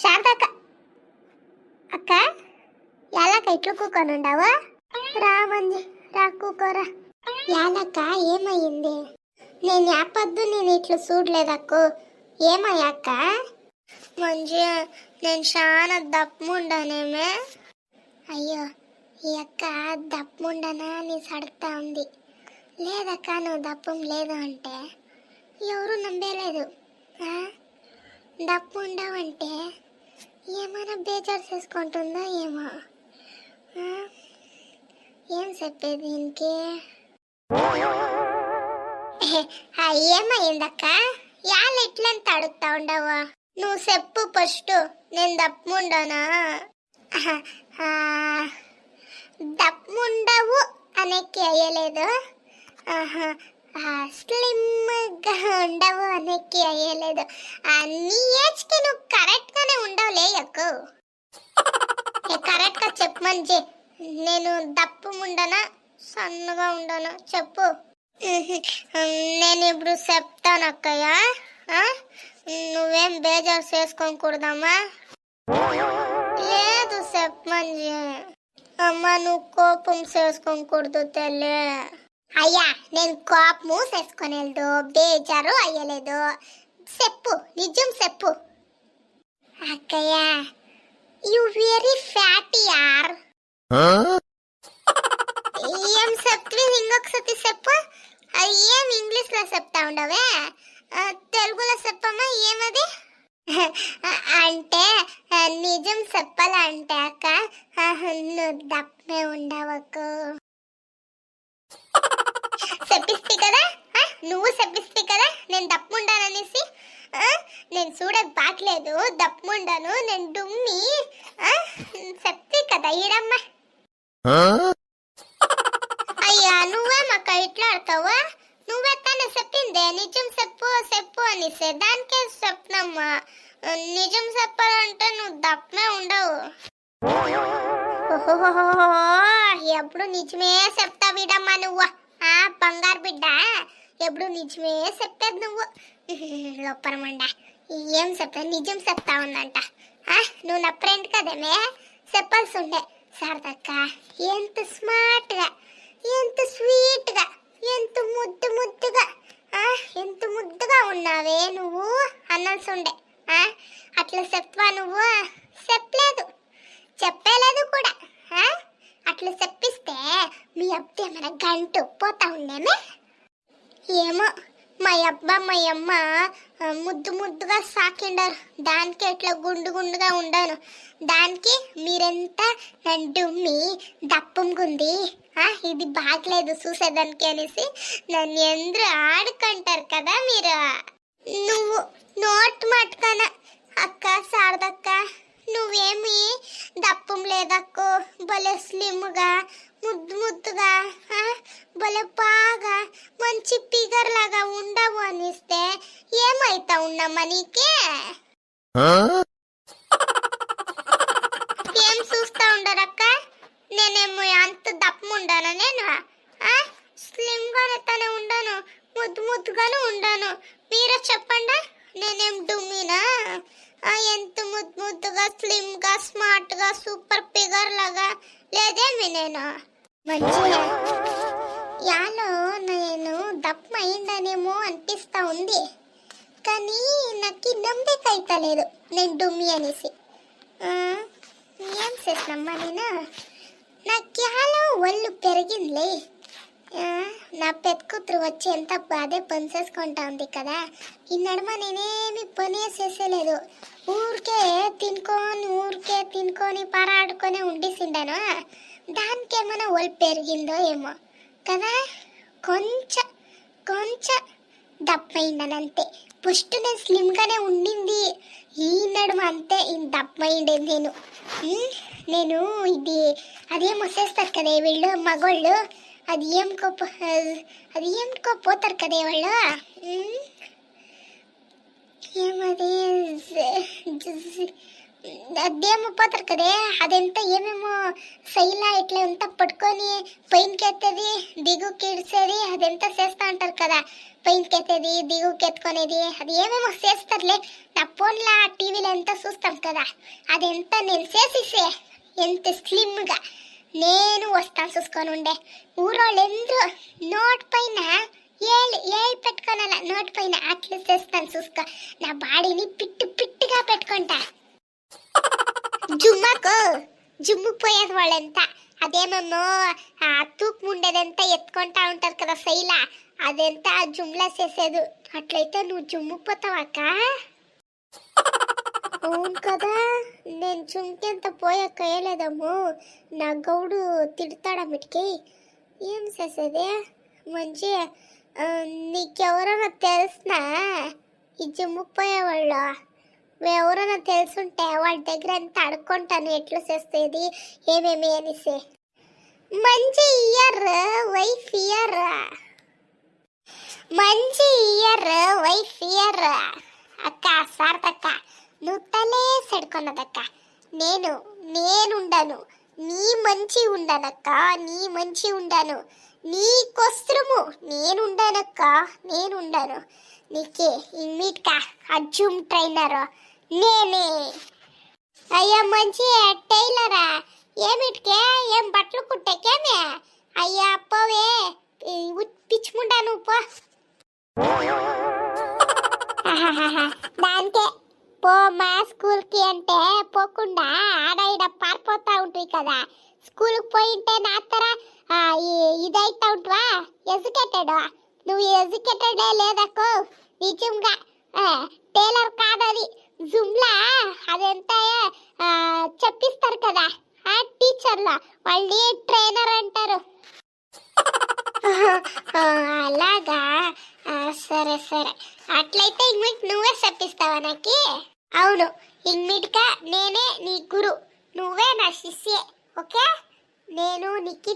శారదక్క అక్క యాలక్క ఇట్లు కూకొని ఉండవా? రా మంజి రా కూకోరా. యాలక్క ఏమయ్యింది? నేను యాపద్దు నేను ఇట్లు చూడలేదక్కు. ఏమయ్యాక్క? మంజి నేను చాలా దప్పుముండానేమే. అయ్యో ఈ అక్క దప్పుముండనా నీ సడతా ఉంది. లేదక్క నువ్వు దప్పం లేదు అంటే ఎవరు నమ్మలేదు. డప్పు ఉండవంటే ఏమైనా బేజారు చేసుకుంటుందో ఏమో. ఏం చెప్పేది దీనికి? ఏమైందక్క? యాళ్ళ ఎట్లంత అడుగుతా ఉండవు? నువ్వు చెప్పు ఫస్ట్. నేను దప్పుముండనా? దప్పుముండవు అనేకి అయ్యలేదు. స్లిమ్గా ఉండవు అనేకి అయ్యలేదు. నీ ఏజ్కి నువ్వు కరెక్ట్గానే ఉండవులే ఎక్కువ. కరెక్ట్గా చెప్పు మంచి. నేను దప్పు ఉండనా సన్నగా ఉండనా చెప్పు. నేను ఇప్పుడు చెప్తాను అక్కయ్య. నువ్వేం బేజారు చేసుకోకూడదమ్మా. లేదు చెప్పమంజి. అమ్మ నువ్వు కోపం చేసుకోకూడదు తల్లి. అయ్యా నేను కోపము చేసుకునేలేదు, బేజారు అయ్యలేదు. చెప్పు నిజం చెప్పు. అక్కయ్య యు వెరీ ఫ్యాటీ యార్. ఏం చెప్తే ఇంకొకసారి చెప్పు. ఏం ఇంగ్లీష్ లో చెప్తా ఉండవే, తెలుగులో చెప్పమ్మా. ఏమది? అంటే నిజం చెప్పాలంటే అక్క నువ్వు దప్పే ఉండవకు. చెప్పిస్తే కదా, నువ్వు చెప్పిస్తే కదా నేను దప్పుండాననేసి. నేను చూడక బాట్లేదు, దప్పుండాను, నేను డుమ్మి చెప్తే కదా ఈడమ్మ. అయ్యా నువ్వేమక్క ఇట్లా ఆడతావా? నువ్వే తానే చెప్పిందే నిజం చెప్పు చెప్పు అనేసి. దానికే చెప్తామ్మా. నిజం చెప్పాలంటే నువ్వు దప్పమే ఉండవు. ఎప్పుడు నిజమే చెప్తా వీడమ్మా నువ్వు. బంగారు బిడ్డ ఎప్పుడు నిజమే చెప్పేది నువ్వు. లోపరమండ ఏం చెప్తా? నిజం చెప్తా ఉందంట. నువ్వు నా ఫ్రెండ్ కదేమే, చెప్పాల్సి ఉండే. శారదక్క ఎంత స్మార్ట్గా, ఎంత స్వీట్గా, ఎంత ముద్దుగా ఎంత ముద్దుగా ఉన్నావే నువ్వు అనాల్సి ఉండే. అట్లా చెప్తావా నువ్వు? చెప్పలేదు, చెప్పలేదు కూడా. అట్లా చెప్పిస్తే మీ అబ్బ మన గంటు పోతా ఉండేమే. ఏమో మా అబ్బా మా అమ్మ ముద్దుగా సాకిండారు. దానికి ఎట్లా గుండుగా ఉండాను. దానికి మీరెంత నన్ను మీ దప్పంగుంది, ఇది బాగలేదు చూసేదానికి అనేసి నన్ను ఎందరూ ఆడుకుంటారు కదా మీరు. నువ్వు నోట్ మట్టుకన అక్క శారదక్క నువ్వేమి దప్పం లేదక్కో. భలే స్లిమ్గా ముద్దుగా భలే బాగా మంచి ఫిగర్ లాగా ఉండవు అనిస్తే ఏమైతా ఉన్నామా నీకే? ఏం చూస్తా ఉండరక్క? నేనేమో అంత దప్పం ఉండాను. నేను స్లిమ్గానే తనే ఉండాను, ముద్దుగానే ఉండాను. మీరే చెప్పండి, నేనేం డుమ్మినా? ఎంత ముద్దుగా స్లిమ్గా స్మార్ట్గా సూపర్ ఫిగర్ లాగా లేదేమి నేను? మంచిగా యాలో నేను దప్పం అయిందనేమో అనిపిస్తా ఉంది, కానీ నాకు నమ్మకైతా లేదు నేను డుమ్మి అనేసి. ఏం చేసినమ్మా నేను? నాకు యాలో ఒళ్ళు పెరిగిందిలే. నా పెద్ద కూతురు వచ్చి ఎంత అదే పని చేసుకుంటా ఉంది కదా. ఈ నడుమ నేనేమి పని చేసేలేదు. ఊరికే తినుకొని పరాడుకొని ఉండిసిండాను. దానికేమైనా ఒళ్ళు పెరిగిందో ఏమో కదా. కొంచెం దప్పయిందనంతే. ఫస్ట్ నేను స్లిమ్గానే ఉండింది. ఈ నడుమ అంతే దప్పయిండేది నేను. ఇది అదేమో చేస్తారు కదా వీళ్ళు మగోళ్ళు, అది ఏమికో పోతారు కదా వాళ్ళు. ఏమది అదేమో పోతారు కదే అదంతా ఏమేమో శైల ఇట్లా అంతా పట్టుకొని పైనకి ఎత్తేది దిగుకి ఇడిసేది అదంతా చేస్తా ఉంటారు కదా, పైనకి ఎత్తేది దిగుకి ఎత్తుకునేది అది ఏమేమో చేస్తారులే. నా ఫోన్లో టీవీలో ఎంత చూస్తాం కదా, అదంతా నేను చేసేసే ఎంత స్లిమ్గా నేను వస్తాను చూసుకొని ఉండే. ఊరోళ్ళు ఎందరూ నోట్ పైన ఏళ్ళు పెట్టుకోనాల, నోట్ పైన అట్లా చేస్తాను చూసుకో. నా బాడీని పిట్టు పిట్టుగా పెట్టుకుంటా. జుమ్ముకు పోయేది వాళ్ళంతా అదేమో తూపు ఉండేదంతా ఎత్తుకుంటా ఉంటారు కదా శైల, అదంతా జుమ్లా చేసేది. అట్లయితే నువ్వు జుమ్ముకు పోతావాక? అవును కదా, నేను చుంకెంత పోయాక వేయలేదమ్ము, నా గౌడు తిడతాడమిటికి. ఏం చేసేది మంచి నీకెవరన్నా తెలిసినా ఈ జుమ్ముకు పోయేవాళ్ళు ఎవరైనా తెలుసుంటే వాళ్ళ దగ్గర ఎంత అడుక్కుంటాను ఎట్లా చేసేది ఏమేమి అనేసి. మంచి ఇయర్ వైఫ్ ఇయర్, మంచి ఇయర్ వైఫ్ ఇయర్ అక్క సార్థక్క, నువ్వు తలే సెడుకున్నదక్క. నేనుండను నీ మంచి ఉండనక్క, నీ మంచి ఉండను నీకొస్త్రము నేనుండనక్క, నేనుండను నీకే ఇమ్మీట్కా అజ్జుమ్ ట్రైనరు నేనే. అయ్యా మంచి టైలరా ఏమిటికే ఏం బట్టలు కుట్టేకేమే? అయ్యా పోవే పిచ్చుకుంటా నువ్వు పో. దానికే పో మా స్కూల్కి అంటే పోకుండా ఆడ ఈడ పారిపోతా ఉంటుంది కదా. స్కూల్కి పోయింటే నా తర ఇదైతా ఉంటువా ఎడ్యుకేటెడ్? నువ్వు ఎడ్యుకేటెడే లేదక్కో నిజంగా. టైలర్ కాదది జుమ్లా, అదంతా చెప్పిస్తారు కదా టీచర్లు, వాళ్ళు ట్రైనర్ అంటారు. అలాగా, సరే సరే అట్లయితే ఇంగ్లీష్ నువ్వే చెప్పిస్తావా నాకు? అవును, ఇంగ్లీష్గా నేనే నీ గురు, నువ్వే నా శిష్యే. ఓకే, నేను నీకు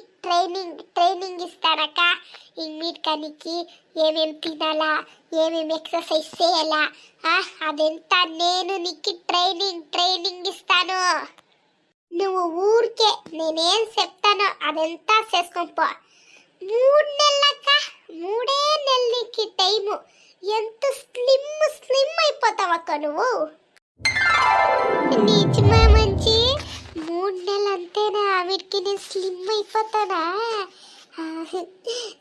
ట్రైనింగ్ ఇస్తానక్క. ఇంగ్లీష్గా నీకు ఏమేమి తినాలా, ఏమేమి ఎక్సర్సైజ్ చేయాలా అదంతా నేను నీకు ట్రైనింగ్ ఇస్తాను. నువ్వు ఊరికే నేనేం చెప్తానో అదంతా చేసుకొని 3 నెలలక్క, 3 నెలలు నీకు టైము. ఎంత స్లిమ్ అయిపోతావక్క నువ్వు. నిజమా మంచి 3 నెలలు అంతేనా? వీటికి నేను స్లిమ్ అయిపోతానా?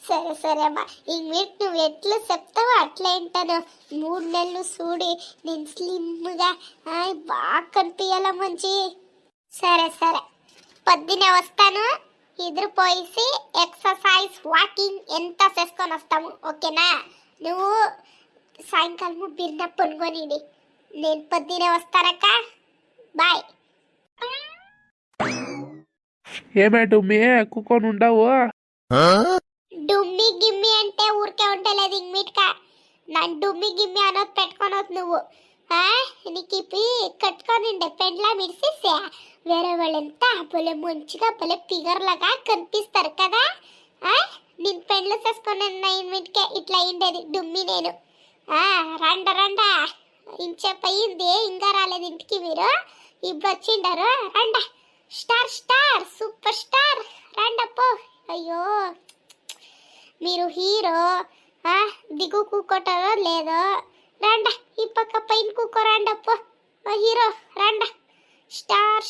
సరే సరే అమ్మా, ఇంక నువ్వు ఎట్లా చెప్తావో అట్లా వింటాను. 3 నెలలు చూడి నేను స్లిమ్గా బాగా కనిపించాల మంచి. సరే సరే పొద్దునే వస్తాను, ఇద్దరు పోయేసి ఎక్సర్సైజ్ వాకింగ్ ఎంత చేసుకొని వస్తాము. ఓకేనా? నువ్వు సాయంకాలము బిర్న పొనుకొని నేను పొద్దునే వస్తానక్క. బాయ్. ఏమే డుమ్మి కుక్కొని ఉండవు? డుమ్మి గిమ్మి అంటే ఊరికే ఉండలేదు ఇంగ్లీట్కా. నన్ను డుమ్మి గిమ్మి అనొద్దు పెట్టుకోనొద్దు నువ్వు. నీకు ఇప్పి కట్టుకొని పెండ్లా మిడిసేసా వేరే వాళ్ళంతా భలే మంచిగా భలే ఫిగర్ లాగా కనిపిస్తారు కదా. నేను పెండ్లు చేసుకొని ఇంటికే ఇట్లా అయిండేది డుమ్మి నేను. రండా ఇంచేపు అయ్యింది ఇంకా రాలేదు ఇంటికి మీరు, ఇప్పుడు వచ్చిండారు. రండా స్టార్ సూపర్ స్టార్ రండప్పో. అయ్యో మీరు హీరో దిగు కూకోటారో లేదో, రండ ఈ పక్క పైన కూకో రండప్పో. హీరో రండ, స్టార్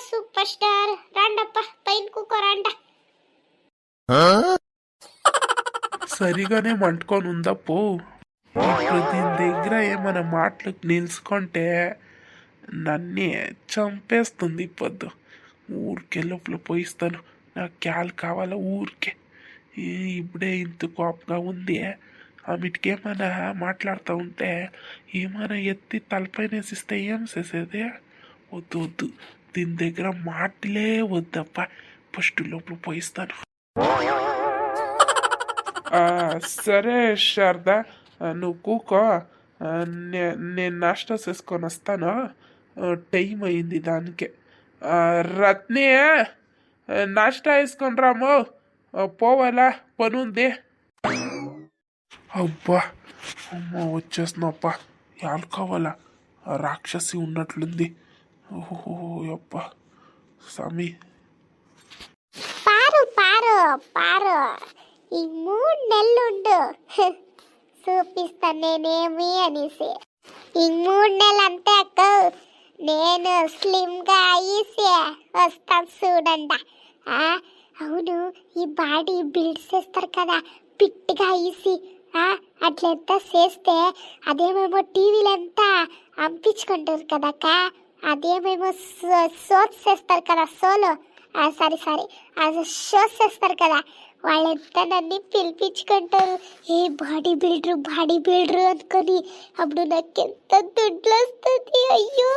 సూపర్ స్టార్ రండప్ప పైన కూకో రండ. సరిగానే మంటుకొని ఉందప్పో. ఇప్పుడు దీని దగ్గర ఏమైనా మాటలకు నిలుచుకుంటే నన్నే చంపేస్తుంది. పొద్దు ఊరికే లోపల పోయిస్తాను, నాకు క్యాల్ కావాలా ఊరికే. ఇప్పుడే ఇంత కోపంగా ఉంది, ఆమెటికేమైనా మాట్లాడుతూ ఉంటే ఏమైనా ఎత్తి తలపైన వేసిస్తే ఏం చేసేది? వద్దు దీని దగ్గర మాటలే వద్దప్ప, ఫస్ట్ లోపల పోయిస్తాను. సరే శారదా, నువ్వు కూకో, నేను నాష్టా చేసుకొని వస్తాను, టైం అయింది దానికే. రత్ని నాష్టా వేసుకొని రాము, పోవాలా పని ఉంది. అబ్బా అమ్మ వచ్చేస్తున్నాప్ప, యాలు కావాలా? రాక్షసి ఉన్నట్లుంది. ఓహో యప్ప స్వామి. పారు పారు పారు ఈ 3 నెలలుండు చూపిస్తా నేనేమి అనేసి. ఈ 3 నెలలు అంతే అక్క, నేను స్లిమ్గా అయ్యేసి వస్తాను చూడండి. అవును, ఈ బాడీ బిల్డ్ చేస్తారు కదా పిట్టిగా అయ్యేసి, అట్లంతా చేస్తే అదేమేమో టీవీలో అంతా అంపించుకుంటారు కదక్క, అదేమేమో షోస్ చేస్తారు కదా, సారీ అది షోస్ చేస్తారు కదా, వాళ్ళంతా నన్ను పిలిపించుకుంటారు ఏ బాడీ బిల్డరు అనుకొని. అప్పుడు నాకు ఎంత దుడ్లు వస్తుంది, అయ్యో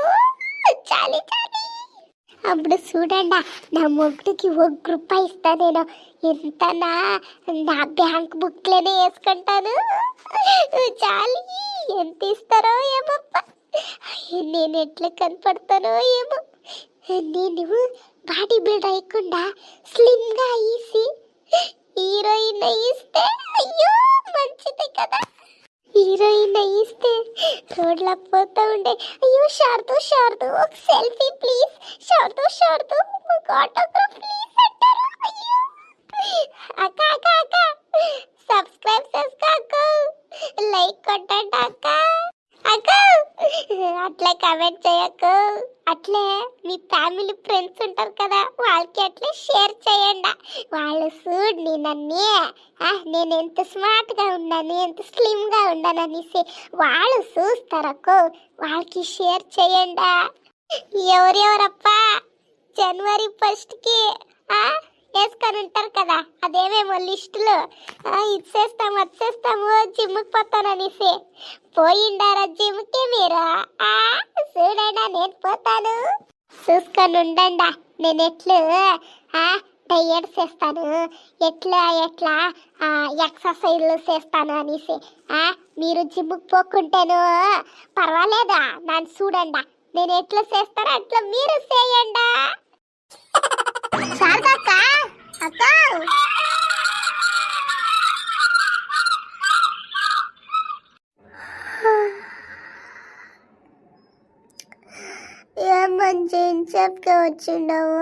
చాలి. అప్పుడు చూడండి, నా మొగుడికి ₹1 ఇస్తా నేను. ఎంత నా బ్యాంక్ బుక్లోనే వేసుకుంటాను. చాలి, ఎంత ఇస్తారో ఏమప్ప, నేను ఎట్లా కనపడతానో ఏమో. నేను బాడీ బిల్డ్ అయ్యకుండా స్లిమ్గా అయ్యేసి హీరోయిన్ అయ్యిస్తే అయ్యో మంచిదే కదా. హీరోయిన్ అయ్యిస్తే రోడ్ల పోతా ఉండే, అయ్యో షార్దు ఒక సెల్ఫీ ప్లీజ్, షార్దు ఒక ఆటోగ్రాఫ్ ప్లీజ్ అంటారు. అయ్యో అక్క సబ్స్క్రైబ్ చేసుకో అక్క, లైక్ కొట్టండి అక్క. అట్లే కమెంట్ చేయకు, అట్లే మీ ఫ్యామిలీ ఫ్రెండ్స్ ఉంటారు కదా వాళ్ళకి అట్లే షేర్ చేయండి. వాళ్ళు చూడండి నన్ను, నేను ఎంత స్మార్ట్గా ఉన్నాను, ఎంత స్లిమ్గా ఉన్నాను అనేసి వాళ్ళు చూస్తారక్కో, వాళ్ళకి షేర్ చేయండి. ఎవరెవరప్ప జనవరి 1కి వేసుకొని ఉంటారు కదా అదేమేమో లిస్టులు, ఇది చేస్తాము అది చేస్తాము జిమ్కి పోతాననేసి పోయిండారా జిమ్కి మీరు? చూడండి నేను పోతాను, చూసుకొని ఉండండి. నేను ఎట్లు డయట్ చేస్తాను, ఎట్లా ఎక్సర్సైజ్లు చేస్తాను అనేసి. మీరు జిమ్కి పోకుంటేను పర్వాలేదా, నన్ను చూడండి, నేను ఎట్లా చేస్తానో అట్లా మీరు చేయండి. శారదక్క అక్క, ఏమంచి చెప్పుకే వచ్చిండవు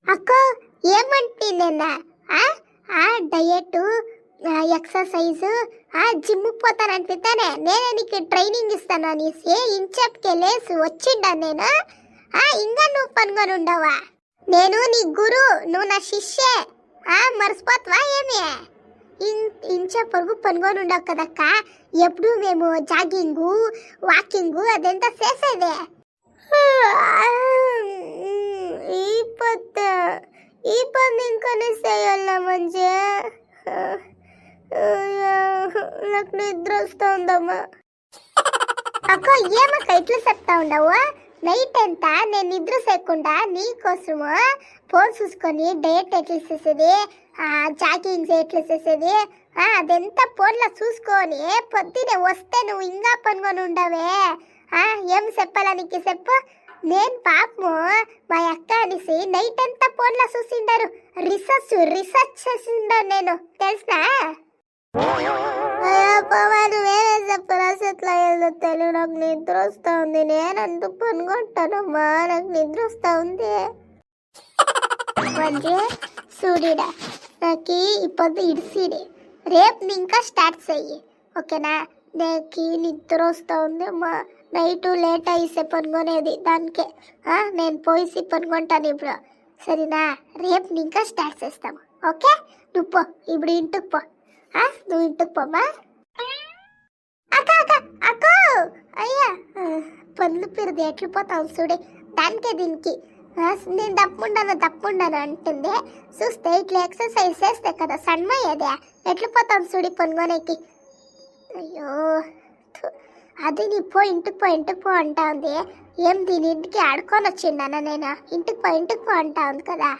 అక్క? ఏమంటే నేను డయట్ ఎక్సర్సైజ్ జిమ్కి పోతానంటానే, నేనే నీకు ట్రైనింగ్ ఇస్తాను అనేసి ఇంచెప్కే లేసి వచ్చిండా నేను. ఇంకా నువ్వు పనుకొని ఉండవా? నేను నీ గురు, నువ్వు నా శిష్యే, మర్చిపోతావా ఏమి? ఇంచే పొరుగు పనుకొని ఉండవు కదక్క, ఎప్పుడు మేము జాగింగు వాకింగు అదంతా చేసేదే. ఈ పని ఇంకానే చేయాల మంచి, నాకు నిద్ర వస్తా ఉందమ్మా. అక్క ఏమక్క ఇట్లా చెప్తా ఉండవు? నైట్ అంతా నేను నిద్ర చేయకుండా నీకోసము ఫోన్ చూసుకొని డయట్ ఎట్లా చేసేది, జాగింగ్స్ ఎట్లా చేసేది అదంతా ఫోన్లో చూసుకొని పొద్దునే వస్తే నువ్వు ఇంకా పనుకొని ఉండవే. ఏం చెప్పాలా నీకు చెప్పు? నేను పాపము మా అక్క అనేసి నైట్ అంతా ఫోన్లో చూసిండారు, రీసెర్చ్ చేసిండారు నేను, తెలుసా? వేరే చెప్పరా ఏదో తెలుగు, నాకు నిద్ర వస్తా ఉంది, నేనంటూ పనుకుంటానమ్మా, నాకు నిద్ర వస్తా ఉంది. మంచి చూడిడా, నాకు ఇప్పుడు ఇడిసిడి, రేపు ఇంకా స్టార్ట్ చెయ్యి ఓకేనా? నాకు నిద్ర వస్తా ఉంది అమ్మా, నైట్ లేట్ అయ్యిసే పనుకునేది దానికే. నేను పోయి పనుకుంటాను ఇప్పుడు, సరేనా? రేపు ఇంకా స్టార్ట్ చేస్తాము ఓకే? నువ్వు పో ఇప్పుడు ఇంటికి పో, నువ్వు ఇంటికి పోమా. అక్క అయ్యా పనులు పిరిది ఎట్లు పోతావు చూడే, దానికే దీనికి నేను తప్పుండాను అంటుంది. చూస్తే ఇట్లా ఎక్సర్సైజ్ చేస్తే కదా సన్నయ్యేదే, ఎట్లు పోతాం చూడి పనుగొనేకి. అయ్యో అది నీ ఇంటికి పో అంటా ఉంది. ఏం దీని ఇంటికి ఆడుకొని వచ్చిండానా నేను? ఇంటికి పో అంటా ఉంది కదా.